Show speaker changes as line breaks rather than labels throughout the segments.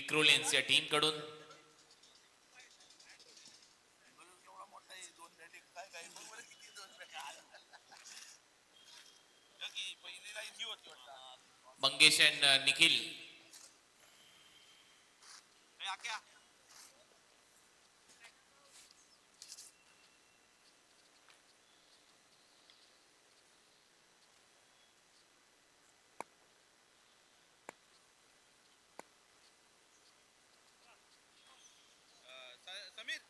विक्रोलियन्स या टीम कडून. मंगेश अँड निखिल.
समीर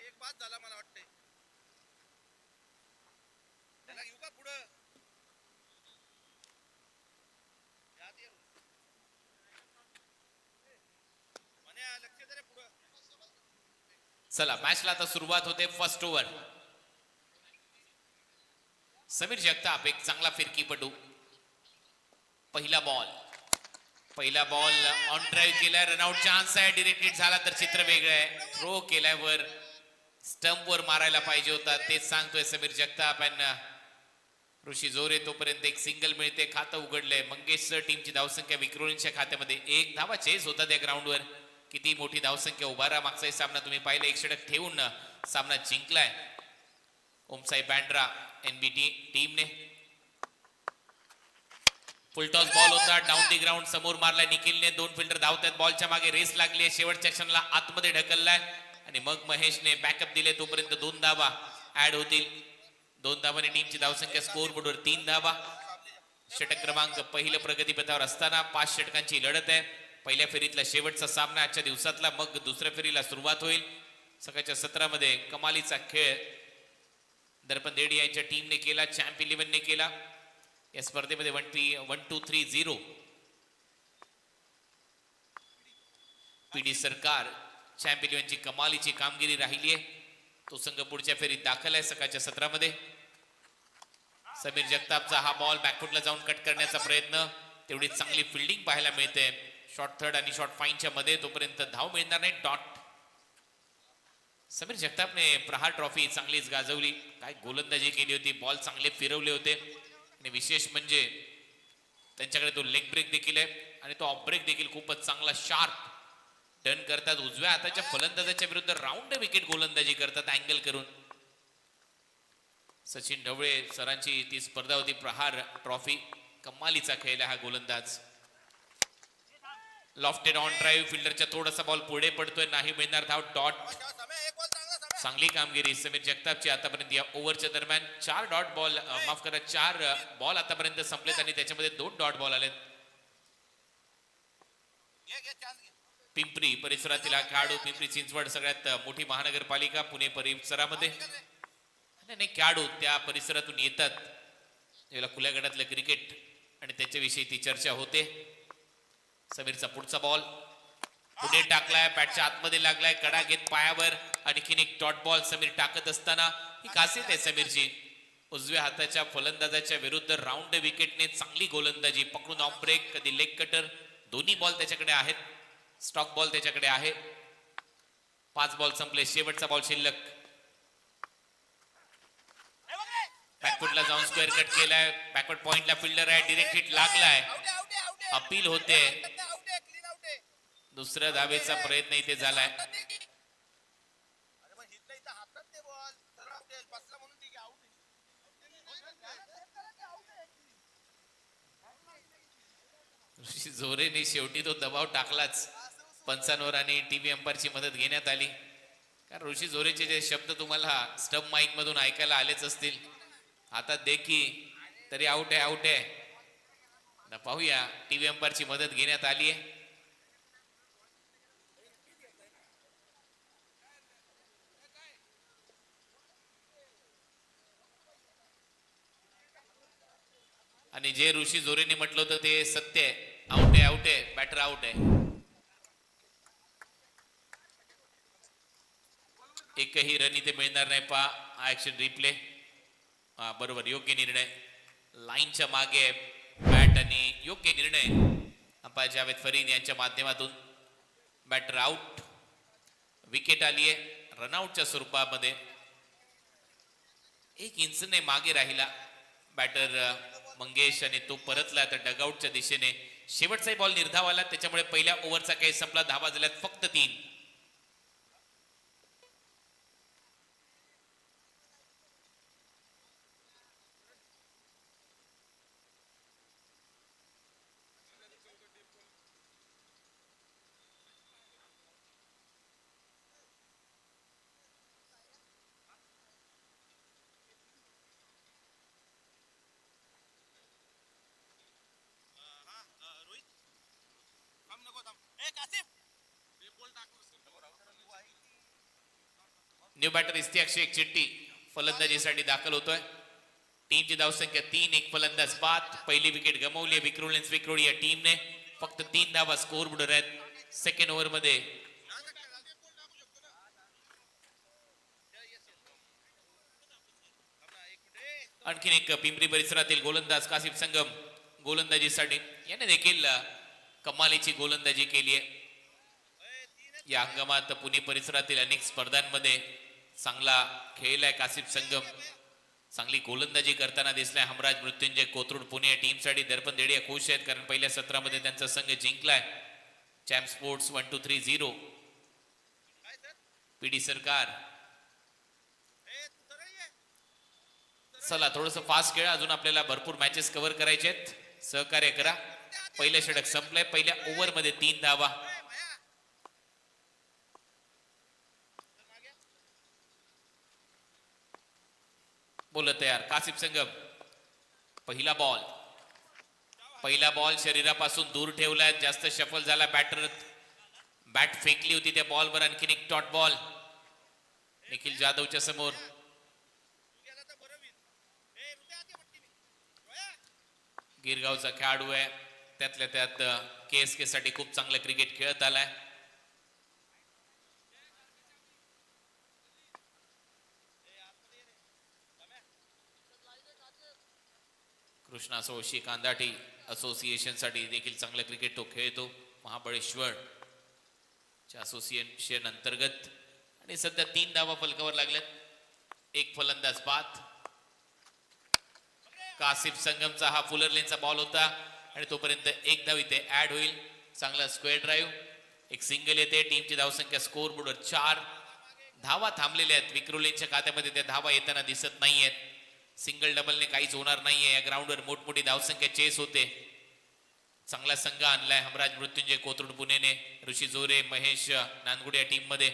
एक बाद झाला मला वाटते. त्याला घेऊ का पुढं. लक्ष दे रे पुढं.
चला मॅचला आता सुरुवात होते. First over. समीर जगताप एक चांगला फिरकीपटू. पहिला बॉल ऑन ड्राईव्ह केलाय. रनआउट चान्स आहे. डिरेक्टेड झाला तर चित्र वेगळं आहे. थ्रो केलाय वर. स्टंप वर मारायला पाहिजे होता. तेच सांगतोय समीर जगताप. ऋषी जोरे तोपर्यंत एक सिंगल मिळते. खातं उघडलंय. मंगेश सर टीमची धावसंख्या विक्रोलींच्या खात्यामध्ये. एक धावा चेस होता त्या ग्राउंडवर. किती मोठी धावसंख्या उभारा. मागचा सामना तुम्ही पाहिला 1 षटक ठेवून सामना जिंकलाय ओमसाई बँड्रा एनबीटी टीमने. फुलटॉस बॉल होता. डाऊन दी ग्राउंड समोर मारलाय निखिलने. 2 फिल्डर धावतात. बॉलच्या मागे रेस लागली आहे. शेवटच्या क्षणाला आतमध्ये ढकललाय आणि मग महेशने बॅकअप दिले. तोपर्यंत 2 धावा ऍड होतील. 2 धावांनी टीमची धावसंख्या स्कोर बोर्डवर 3 धावा. षटक क्रमांक पहिलं प्रगतीपथावर असताना 5 षटकांची लढत आहे. पहिल्या फेरीतला शेवटचा सामना आजच्या दिवसातला. मग दुसऱ्या फेरीला सुरुवात होईल. सकाळच्या सत्रामध्ये कमालीचा खेळ दर्पण देडी यांच्या टीमने केला. चॅम्प 11 ने केला. या स्पर्धेमध्ये 1-2-3-0 पीडी सरकार चॅम्प 11 ची कमालीची कामगिरी राहिली आहे. तो संघ पुढच्या फेरीत दाखल आहे. सकाळच्या सत्रामध्ये समीर जगतापचा हा बॉल बॅकफुटला जाऊन कट करण्याचा प्रयत्न. तेवढी चांगली फिल्डिंग पाहायला मिळते. शॉर्ट थर्ड आणि शॉर्ट फाईनच्या मध्ये. तोपर्यंत धाव मिळणार नाही. डॉट. समीर जगतापने प्रहार ट्रॉफी चांगलीच गाजवली. काय गोलंदाजी केली होती. बॉल चांगले फिरवले होते आणि विशेष म्हणजे त्यांच्याकडे तो लेग ब्रेक देखील आहे आणि तो ऑफ ब्रेक देखील खूपच चांगला शार्प टर्न करतात. उजव्या हाताच्या फलंदाजाच्या विरुद्ध राऊंड विकेट गोलंदाजी करतात अँगल करून. सचिन ढवळे सरांची ती स्पर्धा होती प्रहार ट्रॉफी. कमालीचा खेळ हा गोलंदाज. Lofted on drive. फिल्डरच्या थोडासा बॉल पुढे पडतोय. नाही मिळणार धाव. डॉट. चांगली कामगिरी समीर जगतापची आतापर्यंत या ओव्हरच्या दरम्यान. 4 डॉट बॉल माफ करा 4 बॉल आतापर्यंत संपलेत आणि त्याच्यामध्ये 2 डॉट बॉल आलेत. पिंपरी परिसरातील हा खेळाडू. पिंपरी चिंचवड सगळ्यात मोठी महानगरपालिका पुणे परिसरामध्ये. अनेक खेळाडू त्या परिसरातून येतात. याला खुल्या गटातलं क्रिकेट आणि त्याच्याविषयी ती चर्चा होते. समीरचा पुढचा बॉल पुढे टाकलाय. बॅटच्या आतमध्ये लागलाय. कडा घेत पायावर. आणखीन एक डॉट बॉल समीर टाकत असताना ही खासियत आहे समीरची. उजव्या हाताच्या फलंदाजाच्या विरुद्ध राऊंड विकेटने चांगली गोलंदाजी. पकडून ऑफ ब्रेक. कधी लेग कटर. दोन्ही बॉल त्याच्याकडे आहेत. स्टॉक बॉल त्याच्याकडे आहे. 5 बॉल संपले. शेवटचा बॉल शिल्लक. बॅकफुटला जाऊन स्क्वेअर कट केलाय. बॅकवर्ड पॉइंटला फिल्डर आहे. डिरेक्ट हिट लागलाय. अपील होते. दुसऱ्या धावेचा प्रयत्न इथे झालाय. ऋषी जोरेने शेवटी तो दबाव टाकलाच. पंचांवर आणि टीव्ही अंपायरची मदत घेण्यात आली. कारण ऋषी जोरेचे जे शब्द तुम्हाला स्टंप माईक मधून ऐकायला आलेच असतील. आता देखी तरी आउट आहे आउट आहे. पाहूया. टीव्ही अंपायरची मदत घेण्यात आली आहे. आणि जे ऋषी जोरेने म्हटलं होतं ते सत्य आहे. आउट आहे आउट आहे. बॅटर आउट आहे. एकही रन इथे मिळणार नाही. पहा ऍक्शन रिप्ले. बरोबर योग्य निर्णय. लाईनच्या मागे बॅट आणि योग्य निर्णय अंपायर जावेद फरीद यांच्या माध्यमातून. Batter out. विकेट आली आहे. रनआउटच्या स्वरूपामध्ये 1 इंचने मागे राहिला बॅटर मंगेश आणि तो परतला तर डगआउटच्या दिशेने. शेवटचा बॉल निर्धाव आला, त्याच्यामुळे पहिल्या ओव्हरचा काही संपला. धावा झाल्यात फक्त 3.
रोहित थांब नको थांब ए कासिम ते बोल टाकू
न्यू बॅटर इस्तियाक शेख चिट्टी फलंदाजीसाठी दाखल होतोय. टीमची धावसंख्या 3, 1 फलंदाज बाद. पहिली विकेट गमावली विक्रोळी या टीमने. फक्त 3 धावा स्कोर बोर्डवर आहेत सेकंड ओव्हर मध्ये. आणखीन एक पिंपरी परिसरातील गोलंदाज कासिफ संगम गोलंदाजीसाठी. याने देखील कमालीची गोलंदाजी केली आहे. या हंगामात पुणे परिसरातील अनेक स्पर्धांमध्ये चांगला खेळलाय कासिफ संगम. चांगली गोलंदाजी करताना दिसलाय. हमराज मृत्युंजय कोथरूड पुणे या टीमसाठी दर्पण देडिया खुश आहेत, कारण पहिल्या सत्रामध्ये त्यांचा संघ जिंकलाय. Champ sports 1-2-3-0. पीडी सरकार. चला थोडस फास्ट खेळा, अजून आपल्याला भरपूर मॅचेस कव्हर करायचे आहेत. सहकार्य करा. पहिलं षटक संपलंय. पहिल्या ओव्हर मध्ये 3 धावा. बोल तयार कासिफ संगम. पहिला बॉल शरीरापासून दूर ठेवलाय, जास्त शफल झाला. बॅट फेकली होती त्या बॉलवर. आणखीन एक डॉट बॉल निखिल जाधवच्या समोर. गिरगावचा खेळाडू आहे, त्यातल्या त्यात KSK साठी खूप चांगलं क्रिकेट खेळत आलाय. कृष्णा सोशी कांदाटी असोसिएशन साठी देखील चांगलं क्रिकेट तो खेळतो. महाबळेश्वर असोसिएशन अंतर्गत. आणि सध्या 3 धावा फलकावर लागल्यात. 1 फलंदाज बाद. कासिफ संगमचा हा फुलर लेनचा बॉल होता आणि तोपर्यंत 1 धाव इथे ऍड होईल. चांगला स्क्वेअर ड्राईव्ह. एक सिंगल येते. टीमची धावसंख्या स्कोर बोर्डवर 4. धावा थांबलेल्या आहेत. विक्रोलेनच्या खात्यामध्ये त्या धावा येताना दिसत नाहीयेत. सिंगल डबलने काहीच होणार नाहीये. या ग्राउंडवर मोठमोठी धावसंख्या चेस होते. चांगला संघ आणलाय हमराज मृत्युंजय कोथरूड पुणेने. ऋषी जोरे, महेश नांदगुडे या टीम मध्ये.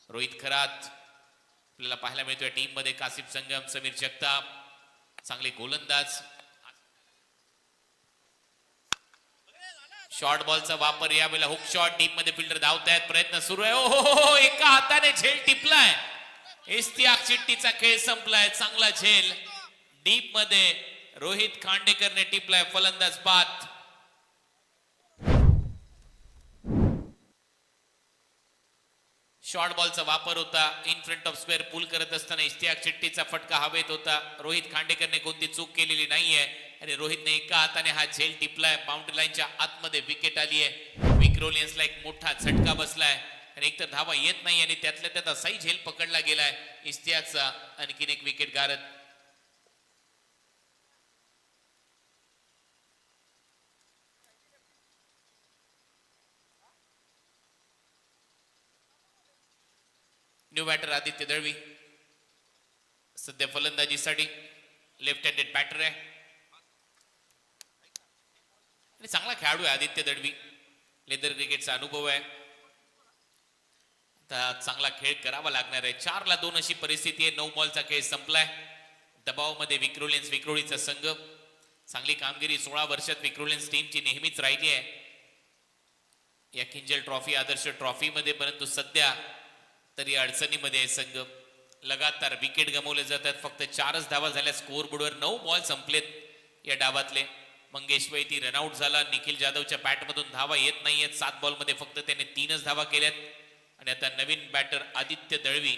रोहित खरात आपल्याला पाहायला मिळतोय टीम मध्ये. कासिफ संगम, समीर जगताप चांगले गोलंदाज. शॉर्ट बॉलचा वापर यावेळेला. Hook shot. टीम मध्ये फिल्डर धावतायत. प्रयत्न सुरू आहे. ओहो, एका हाताने झेल टिपलाय. इस्तियाक चिट्टीचा खेळ संपलाय. चांगला झेल डीप मध्ये रोहित खांडेकरने टिपलाय. फलंदाज बाद. शॉर्ट बॉलचा वापर होता. इन फ्रंट ऑफ स्क्वेअर पूल करत असताना इस्तियाक चिट्टीचा फटका हवेत होता. रोहित खांडेकरने कोणती चूक केलेली नाहीये आणि रोहितने एका हाताने हा झेल टिपलाय. बाउंड्री लाईनच्या आतमध्ये विकेट आली आहे. विक्रोलियन्सला एक मोठा झटका बसलाय आणि एकतर धावा येत नाही आणि त्यातल्या त्यात असाही झेल पकडला गेलाय इस्तियाकचा. आणखीन एक विकेट गारद. न्यू बॅटर आदित्य दळवी सध्या फलंदाजीसाठी. लेफ्ट हँडेड बॅटर आहे आणि चांगला खेळाडू आहे आदित्य दळवी. लेदर क्रिकेटचा अनुभव आहे. आता चांगला खेळ करावा लागणार आहे. 4-2 अशी परिस्थिती आहे. 9 बॉलचा खेळ संपलाय. दबावामध्ये विक्रोळीचा संघ. चांगली कामगिरी 16 वर्षात विक्रोलियन्स टीमची नेहमीच राहिली आहे या किंजल ट्रॉफी, आदर्श ट्रॉफी मध्ये. परंतु सध्या तरी अडचणीमध्ये आहे संघ. लगातार विकेट गमावले जातात. फक्त 4च धावा झाल्या स्कोर बोर्डवर. 9 बॉल संपलेत या डावातले. मंगेश वैती रनआउट झाला. निखिल जाधवच्या बॅटमधून धावा येत नाहीयेत. 7 बॉल मध्ये फक्त त्याने 3च धावा केल्यात. आणि आता नवीन बॅटर आदित्य दळवी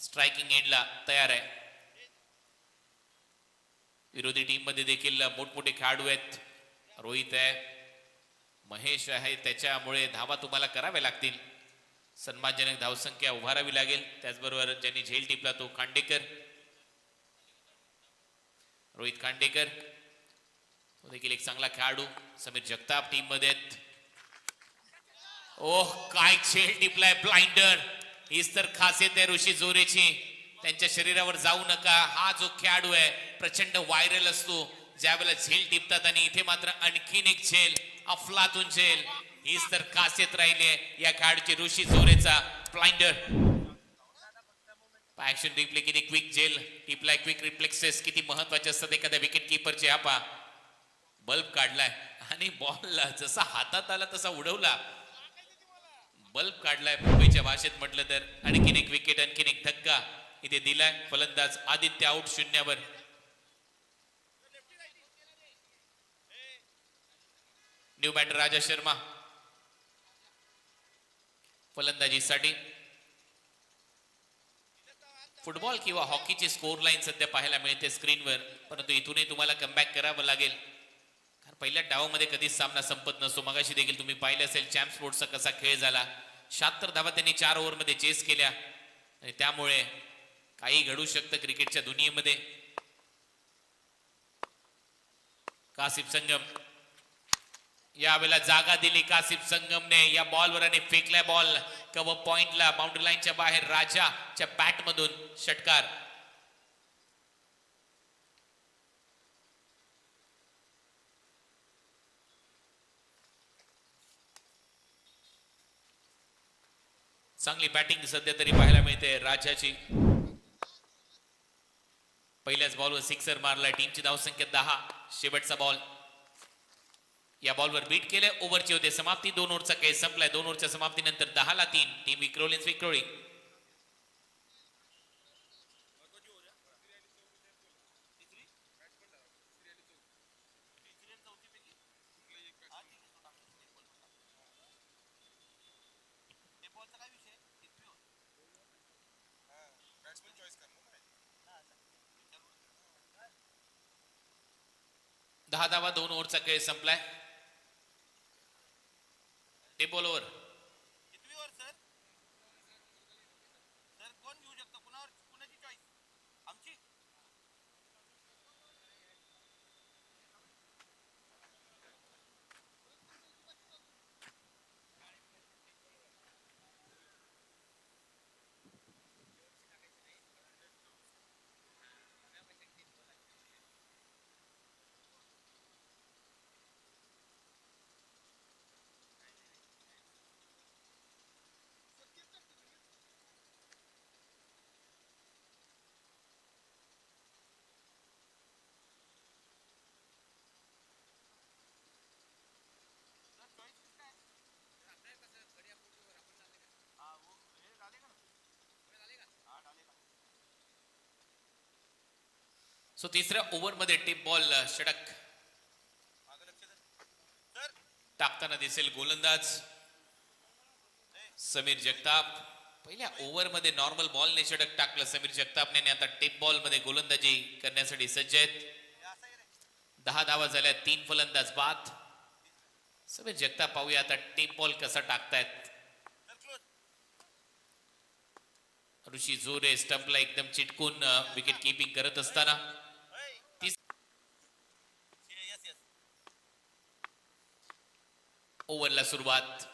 स्ट्रायकिंग एंडला तयार आहे. विरोधी टीम मध्ये देखील मोठमोठे खेळाडू आहेत. रोहित आहे, महेश आहे, त्याच्यामुळे धावा तुम्हाला कराव्या लागतील. सन्मानजनक धावसंख्या उभारावी लागेल. त्याचबरोबर ज्यांनी झेल टिपला तो खांडेकर, रोहित खांडेकर, तो देखील एक चांगला खेळाडू. समीर जगताप टीम मध्ये आहेत. ओह, काय झेल टिपलाय, ब्लाइंडर. हीच तर खासियत आहे ऋषी जोरेची. त्यांच्या शरीरावर जाऊ नका. हा जो खेळाडू आहे प्रचंड व्हायरल असतो ज्यावेळेला झेल टिपतात, आणि इथे मात्र आणखीन एक झेल, अफलातून झेल. हीच तर खासियत राहिली आहे या खेळाडूची, ऋषी जोरेचा ब्लाइंडर. ऍक्शन रिप्ले, किती क्विक झेल टिपलाय, क्विक रिफ्लेक्सेस किती महत्वाचे असतात एखाद्या विकेट कीपरचे. हा पा बल्ब काढलाय आणि बॉल जसा हातात आला तसा उडवला, बल्ब काढलाय मुंबईच्या भाषेत म्हटलं तर. आणखीन एक विकेट, आणखीन एक धक्का इथे दिलाय. फलंदाज आदित्य आउट 0वर. न्यू बॅटर राजा शर्मा फलंदाजीसाठी. फुटबॉल किंवा हॉकीची स्कोर लाईन सध्या पाहायला मिळते स्क्रीनवर, परंतु इथूनही तुम्हाला कमबॅक करावं लागेल, कारण पहिल्या डावामध्ये कधीच सामना संपत नसतो. मगाशी देखील तुम्ही पाहिलं असेल चॅम्प स्पोर्ट्सचा कसा खेळ झाला. 76 धावा त्यांनी 4 ओव्हरमध्ये चेस केल्या, आणि त्यामुळे काही घडू शकतं क्रिकेटच्या दुनियेमध्ये. कासिफ संगम यावेळेला जागा दिली. कासिफ संगमने या बॉलवर आणि फेकलाय बॉल कव्हर पॉइंटला, बाउंड्री लाईनच्या बाहेर. राजाच्या बॅट मधून षटकार. चांगली बॅटिंग सध्या तरी पाहायला मिळते राजाची. पहिल्याच बॉलवर सिक्सर मारलाय. टीमची धावसंख्या 10. शेवटचा बॉल. या बॉलवर बीट केले. ओव्हरची होते समाप्ती. 2 ओव्हरचा खेळ संपलाय. 2 ओव्हरच्या समाप्तीनंतर 10-3 टीम विक्रोळी. दहा धावा. 2 ओव्हरचा खेळ संपलाय. Tape ball over.
कितवी ओव्हर सर? सर कोण घेऊ शकतो? कुणाची चॉईस? आमची.
सो तिसऱ्या ओव्हरमध्ये टिप बॉल षटक टाकताना दिसेल गोलंदाज समीर जगताप. पहिल्या ओव्हरमध्ये नॉर्मल बॉलने षटक टाकलं समीर जगतापने, आणि आता टिप बॉल मध्ये गोलंदाजी करण्यासाठी सज्ज आहेत. 10 धावा झाल्या. 3 फलंदाज बाद. समीर जगताप पाहूया आता टिप बॉल कसा टाकतायत. ऋषी जोरे स्टंपला एकदम चिटकून विकेट कीपिंग करत असताना. ओव्हरला सुरुवात.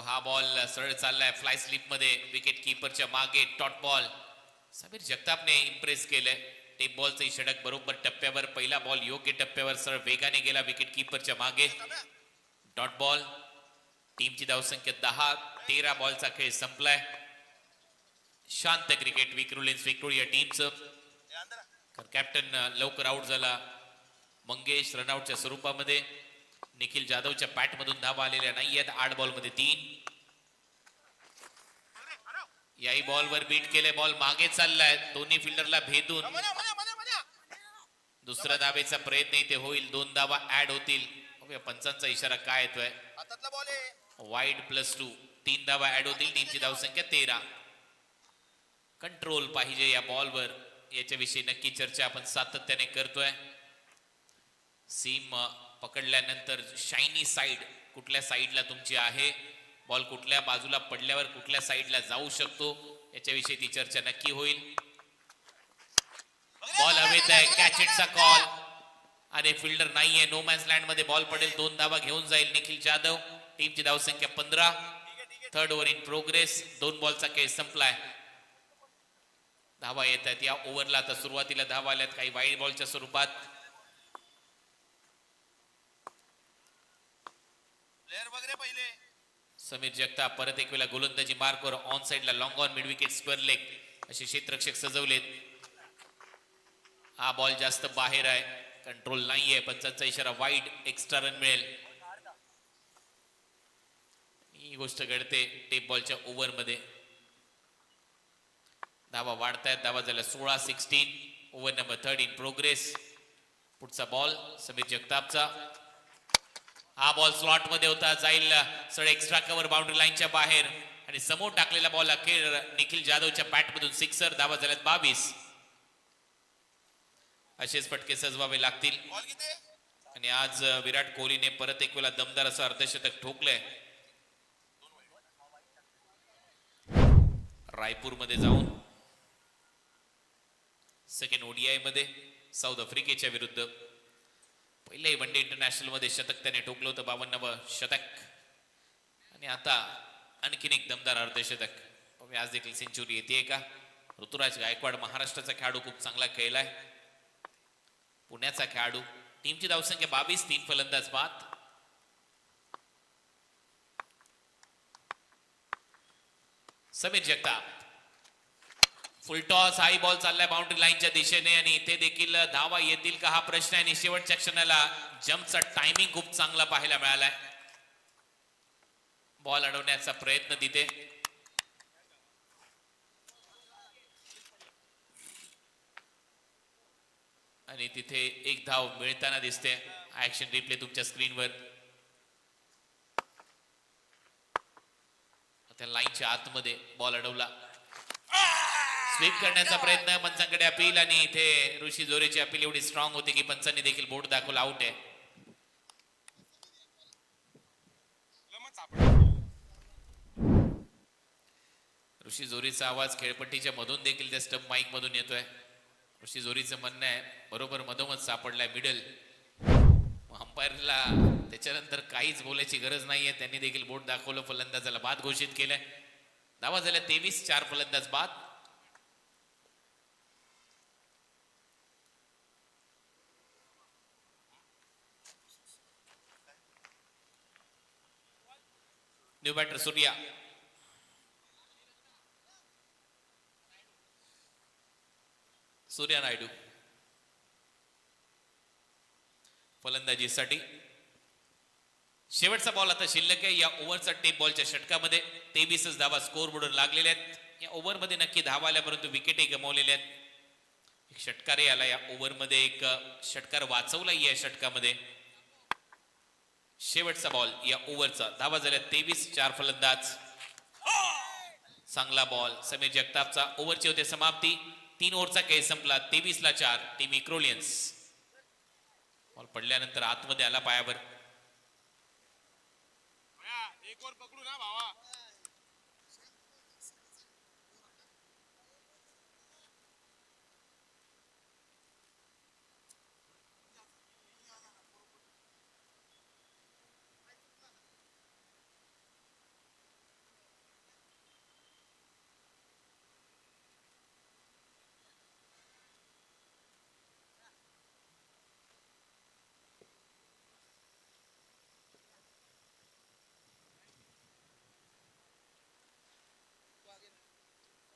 हा बॉल सरळ चाललाय फ्लाय स्लिप मध्ये विकेट कीपरच्या मागे. Dot ball. समीर जगतापने इम्प्रेस केलंय. टेप बॉलचं षटक बरोबर टप्प्यावर. पहिला बॉल योग्य टप्प्यावर सरळ वेगाने गेला विकेट कीपरच्या मागे. Dot ball. टीमची धावसंख्या 10. 13 बॉलचा खेळ संपलाय. शांत क्रिकेट विक्रोळी या टीमचं. कॅप्टन लवकर आउट झाला. मंगेश रनआउटच्या स्वरूपामध्ये. निखिल जाधवच्या बॅट मधून धावा आलेल्या नाही आहेत. 8 बॉल मध्ये 3. याही बॉलवर बीट केले. बॉल मागे चाललाय दोन्ही फिल्डरला भेदून. दुसऱ्या धावेचा प्रयत्न इथे होईल. 2 धावा ऍड होतील. पंचांचा इशारा काय येतोय? वाईड +2. 3 धावा ऍड होतील. टीमची धावसंख्या 13. कंट्रोल पाहिजे या बॉलवर, याच्याविषयी नक्की चर्चा आपण सातत्याने करतोय. सीम पकडल्यानंतर शायनी साइड कुठल्या साइडला तुमची आहे बॉल कुठल्या बाजूला पडल्यावर कुठल्या साईडला जाऊ शकतो याच्याविषयी ती चर्चा नक्की होईल. बॉल हवेत आहे, कॅच इटचा कॉल आणि फिल्डर नाहीये. नो मॅन्स लँड मध्ये बॉल पडेल. 2 धावा घेऊन जाईल निखिल जाधव. टीमची धावसंख्या 15. Third over in progress. 2 बॉलचा खेळ संपलाय. धावा येत आहेत या ओव्हरला. आता सुरुवातीला धावा आल्यात काही वाईड बॉलच्या स्वरूपात.
प्लेयर वगैरे पहिले.
समीर जगताप परत एक वेळा गोलंदाजी मार्कवर. ऑन साइडला long on mid wicket square leg असे क्षेत्ररक्षक सजवलेत. हा बॉल जास्त बाहेर आहे, कंट्रोल नाहीये. पंचांचा इशारा वाईड. एक्स्ट्रा रन मिळेल. ही गोष्ट घडते टेप बॉलच्या ओव्हर मध्ये. धावा वाढतायत. धावा झाल्या 16-16. Over number 3 in progress. पुढचा बॉल समीर जगतापचा. हा बॉल स्लॉट मध्ये होता. जाईल सर एक्स्ट्रा कव्हर बाउंड्री लाईनच्या बाहेर आणि समोर टाकलेला बॉल अखेर निखिल जाधवच्या बॅट मधून सिक्सर. धावा झाल्यात 22. असेच फटके सजवावे लागतील.
बॉल किती?
आणि आज विराट कोहलीने परत एक वेळा दमदार असं अर्धशतक ठोकलंय. रायपूर मध्ये जाऊन सेकंड ओडीआय मध्ये साऊथ आफ्रिकेच्या विरुद्ध पहिल्याही वन डे इंटरनॅशनल मध्ये शतक त्याने ठोकलं होतं. 52वं शतक. आणि आता आणखीन एक दमदार अर्धशतक. आज देखील सेंचुरी येते का? ऋतुराज गायकवाड महाराष्ट्राचा खेळाडू खूप चांगला खेळलाय. पुण्याचा खेळाडू. टीमची धावसंख्या 22. 3 फलंदाज बाद. Sameer Jagtap full toss. High ball चाललाय बाउंड्री लाईनच्या दिशेने आणि इथे देखील धावा येतील का हा प्रश्न आहे. आणि शेवटच्या क्षणाला जम्पचा टायमिंग खूप चांगला पाहायला मिळालाय. बॉल अडवण्याचा प्रयत्न तिथे. आणि तिथे एक धाव मिळताना दिसते. ऍक्शन रिप्ले तुमच्या स्क्रीनवर. त्या लाईनच्या आतमध्ये बॉल अडवला. स्वीप करण्याचा प्रयत्न. पंचांकडे अपील आणि इथे ऋषी जोरेची अपील एवढी स्ट्रॉंग होती की पंचांनी देखील बोर्ड दाखवला. आउट आहे. ऋषी जोरीचा आवाज खेळपट्टीच्या मधून देखील त्या स्टंप माईक मधून येतोय. ऋषी जोरीचं म्हणणं आहे बरोबर मधोमध सापडलाय मिडल. अंपायरला त्याच्यानंतर काहीच बोलायची गरज नाहीये. त्यांनी देखील बोर्ड दाखवलं. फलंदाजाला बाद घोषित केलंय. धावा झाल्या 23. 4 फलंदाज बाद. New batter Surya. सूर्या नायडू फलंदाजीसाठी. शेवटचा बॉल आता शिल्लक आहे या ओव्हरचा. टेप बॉलच्या षटकामध्ये 23 धावा स्कोर बोर्डवर लागलेल्या आहेत. या ओव्हर मध्ये नक्की धावा आल्या परंतु विकेटही गमावलेल्या आहेत. एक षटकारही आला या ओव्हर मध्ये. एक षटकार वाचवलाही या षटकामध्ये. शेवटचा बॉल या ओव्हरचा. धावा झाल्या 23. 4 फलंदाज. चांगला बॉल समीर जगतापचा. ओव्हरची होते समाप्ती. 3 ओव्हरचा खेळ संपला. 23-4 टीम इक्रोलियन्स. बॉल पडल्यानंतर आतमध्ये आला पायावर.
एक वर पकडू ना भावा.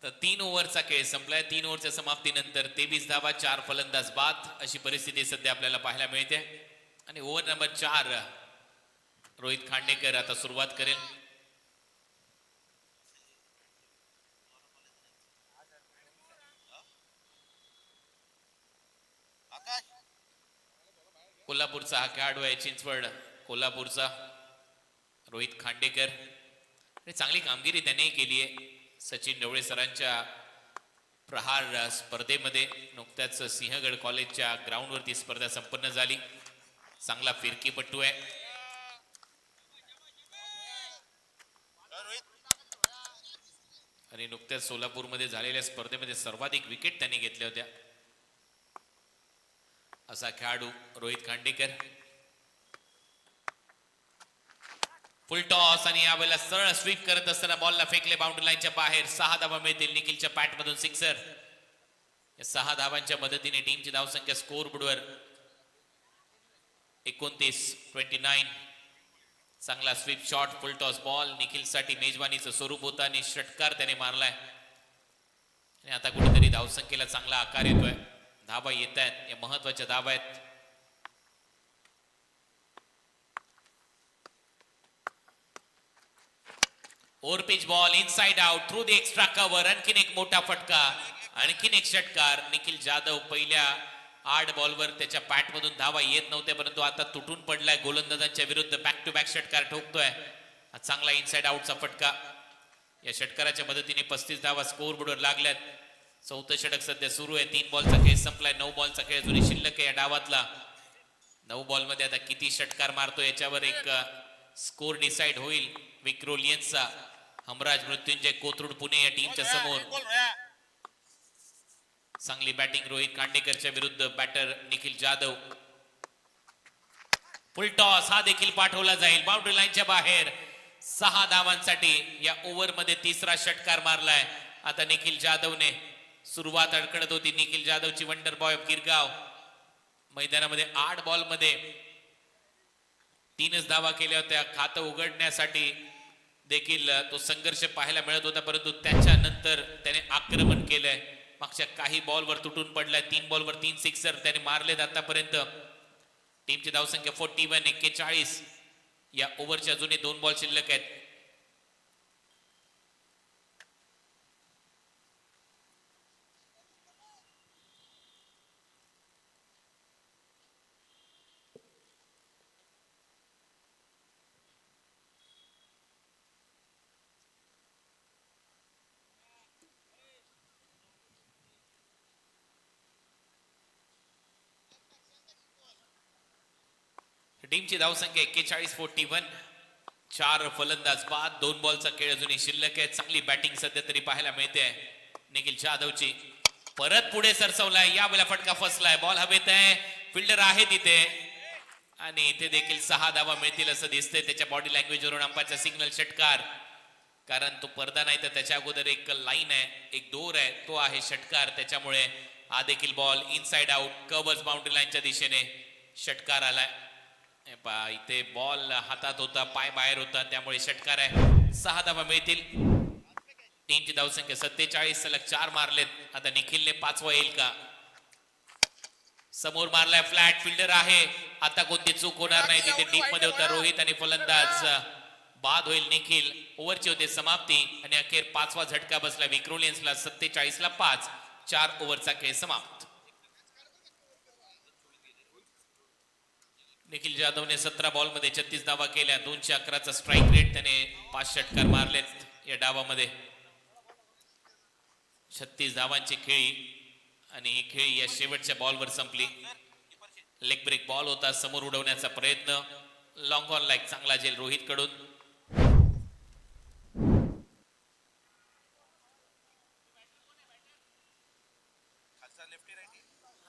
तर 3 ओव्हरचा खेळ संपलाय. 3 ओव्हरच्या समाप्तीनंतर 23 धावा 4 फलंदाज बाद अशी परिस्थिती सध्या आपल्याला पाहायला मिळते. आणि ओव्हर नंबर 4 रोहित खांडेकर आता सुरुवात करेल. कोल्हापूरचा हा खेळाडू आहे. चिंचवड कोल्हापूरचा रोहित खांडेकर. चांगली कामगिरी त्याने केली आहे. सचिन ढवळे सरांच्या प्रहार स्पर्धेमध्ये नुकत्याच सिंहगड कॉलेजच्या ग्राउंडवरती स्पर्धा संपन्न झाली. चांगला फिरकीपटू आहे. आणि नुकत्याच सोलापूरमध्ये झालेल्या स्पर्धेमध्ये सर्वाधिक विकेट त्यांनी घेतल्या होत्या. असा खेळाडू रोहित खांडेकर. फुल टॉस आणि यावेळेला सरळ स्वीप करत असताना बॉलला फेकले बाउंड्री लाईनच्या बाहेर. 6 धावा मिळतील. निखिलच्या पॅट मधून सिक्सर. या 6 धावांच्या मदतीने टीमची धावसंख्या स्कोर बोर्डवर 29-29. चांगला sweep shot, full toss ball निखिलसाठी मेजवानीचं स्वरूप होतं आणि षटकार त्याने मारलाय. आणि आता कुठेतरी धावसंख्येला चांगला आकार येतोय. धावा येत आहेत. या महत्वाच्या धावा आहेत. Over pitch ball inside out through the extra cover. आणखीन एक मोठा फटका, आणखीन एक षटकार. निखिल जाधव पहिल्या 8 बॉलवर त्याच्या पॅट मधून धावा येत नव्हत्या, परंतु आता तुटून पडलाय. गोलंदाजांच्या विरुद्ध बॅक टू बॅक षटकार ठोकतोय. चांगला इनसाइड आउटचा फटका. या षटकाराच्या मदतीने 35 धावा स्कोर बोर्डवर लागल्यात. चौथं षटक सध्या सुरू आहे. 3 बॉलचा खेळ संपलाय. 9 बॉलचा खेळ अजूनही शिल्लक आहे या डावातला. 9 बॉल मध्ये आता किती षटकार मारतो याच्यावर एक स्कोर डिसाइड होईल. विक्रोलियन्सचा हमराज मृत्युंजय कोथरूड पुणे या टीमच्या समोर. चांगली बॅटिंग रोहित खांडेकरच्या विरुद्ध batter Nikhil Jadhav. Full toss हा देखील पाठवला जाईल बाउंड्री लाईनच्या बाहेर. 6 धावांसाठी या ओव्हर मध्ये तिसरा षटकार मारलाय. आता निखिल जाधवने सुरुवात अडकडत होती. निखिल जाधवची वंडर बॉय ऑफ गिरगाव मैदानामध्ये 8 बॉल मध्ये 3च धावा केल्या होत्या. खातं उघडण्यासाठी देखील तो संघर्ष पाहायला मिळत होता, परंतु त्याच्यानंतर त्याने आक्रमण केलंय. मागच्या काही बॉलवर तुटून पडलाय. 3 बॉलवर 3 सिक्सर त्याने मारलेत आतापर्यंत. टीमची धावसंख्या 41. या ओव्हरच्या अजूनही 2 बॉल शिल्लक आहेत. टीमची धावसंख्या 41. 4 फलंदाज बाद. 2 बॉलचा खेळ अजूनही शिल्लक आहे. चांगली बॅटिंग सध्या तरी पाहायला मिळते निखिल जाधवची. परत पुढे सरसवलाय. या वेळेला फटका फसलाय. बॉल हवेत आहे. फिल्डर आहे तिथे आणि इथे देखील 6 धावा मिळतील असं दिसतंय. त्याच्या बॉडी लँग्वेज वरून अंपायरचा सिग्नल षटकार. कारण तो पडदा नाही तर त्याच्या अगोदर एक लाईन आहे, एक दोर आहे, तो आहे षटकार. त्याच्यामुळे हा देखील ball inside out covers boundary लाईनच्या दिशेने षटकार आलाय. इथे बॉल हातात होता, पाय बाहेर होता, त्यामुळे षटकार आहे. 6 धावा मिळतील. टीमची धावसंख्या 47. सलग 4 मारलेत. आता निखिलने 5वा येईल का? समोर मारलाय फ्लॅट. फिल्डर आहे. आता कोणती चूक होणार नाही. तिथे डीप मध्ये होता रोहित आणि फलंदाज बाद होईल. निखिल ओव्हरची होते समाप्ती आणि अखेर 5वा झटका बसला विक्रोलियन्सला. 47-5. 4 ओव्हरचा खेळ समाप्त. निखिल जाधवने 17 बॉल मध्ये 36 धावा केल्या. 211चा स्ट्राईक रेट. त्याने 5 षटकार मारलेत या डावामध्ये. 36 धावांची खेळी आणि ही खेळी या शेवटच्या बॉलवर संपली. लेग ब्रेक बॉल होता. समोर उडवण्याचा प्रयत्न. लॉंग ऑन लाईक चांगला झेल रोहित कडून.